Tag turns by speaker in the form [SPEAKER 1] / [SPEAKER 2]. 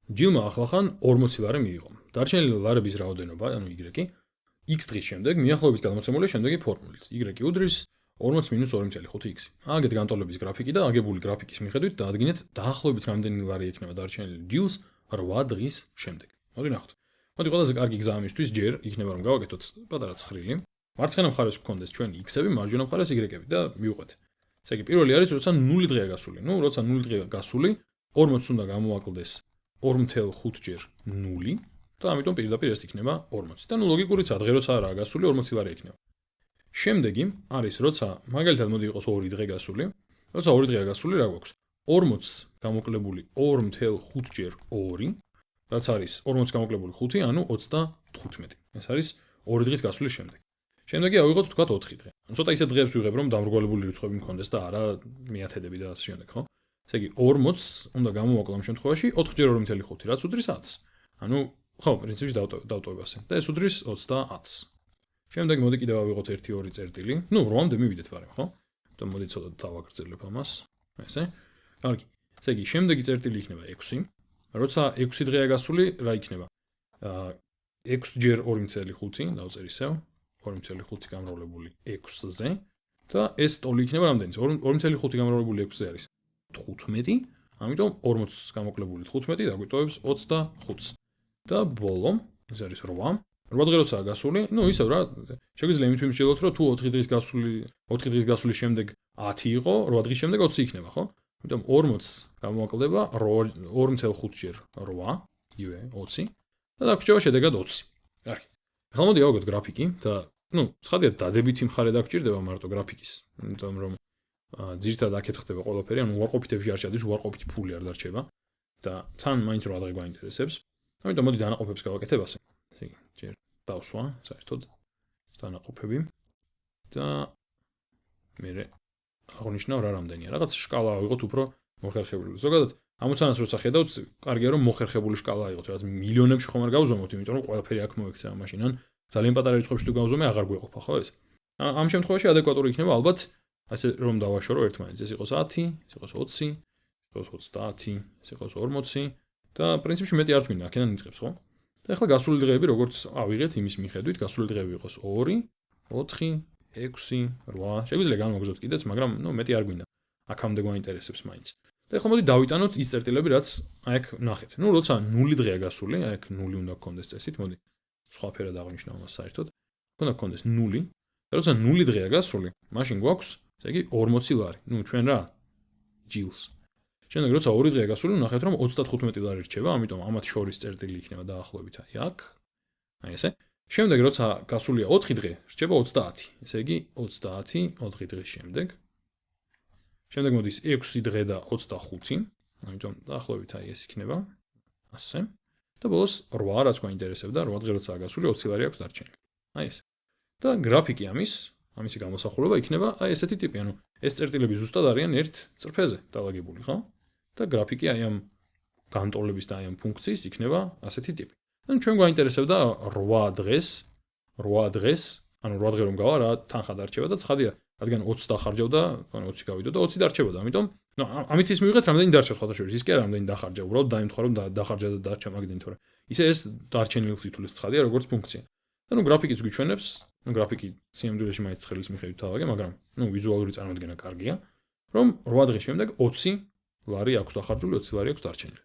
[SPEAKER 1] ჯილმა ახლახან 40 ლარი მიიღო. დარჩენილი ლარების რაოდენობა, ანუ y, x დღის შემდეგ მიახლოებით გადმოცემულია შემდეგი ფორმულით. y უდრის 40 - 2.5x. აგეთ განტოლების გრაფიკი და აგებული გრაფიკის მიხედვით დაადგინეთ დაახლოებით რამდენი ლარი ექნება დარჩენილი ჯილს 8 დღის შემდეგ. მოდი ნახოთ. მოდი ყველაზე კარგი გზა ამისთვის ჯერ იქნება რომ გავაკეთოთ პატარა ცხრილი. მარცხენა მხარეს გქონდეს ჩვენი x-ები, მარჯვენა მხარეს y-ები და მივუყვეთ. ესე იგი პირველი არის როცა 0 დღეა გასული. ნუ როცა 0 დღეა გასული 40 უნდა გამოვაკლდეს 2.5 ჯერ 0 და ამიტომ პირდაპირ ეს იქნება 40. და ნუ ლოგიკურიცაა დღე როცა არაა გასული 40 ლარი ექნება. შემდეგი არის როცა მაგალითად მოდი იყოს 2 დღე გასული. როცა 2 დღეა გასული რა გვაქვს? 40 გამოკლებული 2.5 ჯერ 2, რაც არის 40 გამოკლებული 5, ანუ 35. ეს არის 2 დღის გასulis შემდეგ. შემდეგი ავიღოთ თქვათ 4 დღე. ანუ ცოტა ისეთ დღეებს ვიღებ რომ დამრგვალებული რიცხვები მქონდეს და არა მეათედები და ასე შემდეგ, ხო? ესე იგი 40 უნდა გამოვაკლო ამ შემთხვევაში 4 ჯერ 2.5, რაც უდრის 10. ანუ ხო, პრინციპში დავტოვებ ასე. და ეს უდრის 30. შემდეგ მოდი კიდევ ავიღოთ 1-2 წერტილი. ნუ 8-მდე მივიდეთ ბარემ, ხო? და მოდი ცოტა დავაგრძელებ ამას. ესე. კარგი. ესე იგი შემდეგი წერტილი იქნება 6. როცა 6 დღეა გასული, რა იქნება? 6 ჯერ 2.5 დავწერ ისევ. 2.5 გამრავლებული 6-ზე და ეს ტოლი იქნება რამდენიც? 2.5 გამრავლებული 6-ზე არის 15, ამიტომ 40 გამოკლებული 15 დაგვიტოვებს 25. და ბოლო, ეს არის 8. 8 დღე როცაა გასული, ნუ ისევ რა, შეგვიძლია იმით ვიმსჯელოთ, რომ თუ 4 დღის გასulis შემდეგ 10 იყო, 8 დღის შემდეგ 20 იქნება, ხო? ამიტომ 40 გამოვაკლდება 2.5 ჯერ 8, იგივე 20 და დაგვრჩება შედეგად 20. კარგი. ახლა მოდი ავიღოთ გრაფიკი და ნუ ცხადია დადებითი მხარე დაგჭირდება მარტო გრაფიკის, იმიტომ რომ ძირითადად აქეთ ხდება ყველაფერი, ანუ უარყოფითებში არ ჩადის, უარყოფითი ფული არ დარჩება და თან მაინც რა დღე გვაინტერესებს. ამიტომ მოდი დანაყოფებს გავაკეთებ ასე. ესე იგი, ჯერ დავსვა, საერთოდ დანაყოფები და მე აღნიშნავ რა რამდენია. რაღაც შკალა ავიღოთ უფრო მოხერხებული. ზოგადად ამოცანას როცა ხედავთ, კარგია რომ მოხერხებული შკალა აიღოთ, რაც მილიონებში ხომ არ გავზომოთ, იმიტომ რომ ყველაფერი აქ მოექცევა მაშინ ან ძალიან პატარა რიცხვებში თუ გავზომე აღარ გვეყოფა, ხო ეს? ამ შემთხვევაში ადეკვატური იქნება ალბათ ასე რომ დავაშორო ერთმანეთს. ეს იყოს 10, ეს იყოს 20, ეს იყოს 30, ეს იყოს 40 და პრინციპში მეტი არც გვინდა, აქედან იწყებს, ხო? და ახლა გასული დღეები როგორც ავიღეთ იმის მიხედვით, გასული დღეები იყოს 2, 4, 6, 8. შეგვიძლია განვაგრძოთ კიდეც, მაგრამ ნუ მეტი არ გვინდა. აქამდე გვაინტერესებს მაინც. და ახლა მოდი დავიტანოთ ის წერტილები, რაც აი აქ ნახეთ. ნუ როცა 0 დღეა გასული, აი აქ 0 უნდა გქონდეს წესით, მოდი სხვა ფერად აღნიშნავ მას საერთოდ. უნდა გქონდეს 0. და როცა 0 დღეა გასული, მაშინ გვაქვს, ესე იგი 40 ლარი. ნუ ჩვენ რა? ჯილს. შემდეგ როცა 2 დღეა გასული, ნახეთ რომ 35 ლარი რჩება, ამიტომ ამათ შორის წერტილი იქნება დაახლოებით აი აქ. აი ესე. შემდეგ როცა გასულია 4 დღე, რჩება 30. ესე იგი 30 4 დღის შემდეგ. შემდეგ მოდის 6 დღე და 25. ამიტომ დაახლოებით აი ეს იქნება. ასე. და ბოლოს 8 რაც გვაინტერესებდა, 8 დღე როცაა გასული 20 ლარი აქვს დარჩენილი. აი ეს. და გრაფიკი ამისი გამოსახულება იქნება აი ესეთი ტიპი, ანუ ეს წერტილები ზუსტად არიან ერთ წრფეზე დალაგებული, ხო? და გრაფიკი აი ამ განტოლების და აი ამ ფუნქციის იქნება ასეთი ტიპი. ანუ ჩვენ გვაინტერესებდა 8 დღეს, ანუ 8 დღე რომ გავა რა თანხა დარჩება და ცხადია, რადგან 20 დახარჯავდა, 20 გავიდო და 20 დარჩებოდა, ამიტომ ამით ის მივიღეთ რამდენი დარჩა სხვათა შორის, ის კი არა რამდენი დახარჯა, უბრალოდ დაიმთხვა რომ დახარჯა და დარჩა მაგდენი, თორე ისე ეს დარჩენილს ითვლის ცხადია როგორც ფუნქცია. და ნუ გრაფიკიც გვიჩვენებს, ნუ გრაფიკი სიამდვილეში მაინც ცხელის მიხედვით თავაგე, მაგრამ ნუ ვიზუალური წარმოდგენა კარგია, რომ 8 დღის შემდეგ 20 ლარი აქვს დახარჯული, 20 ლარი აქვს დარჩენილი.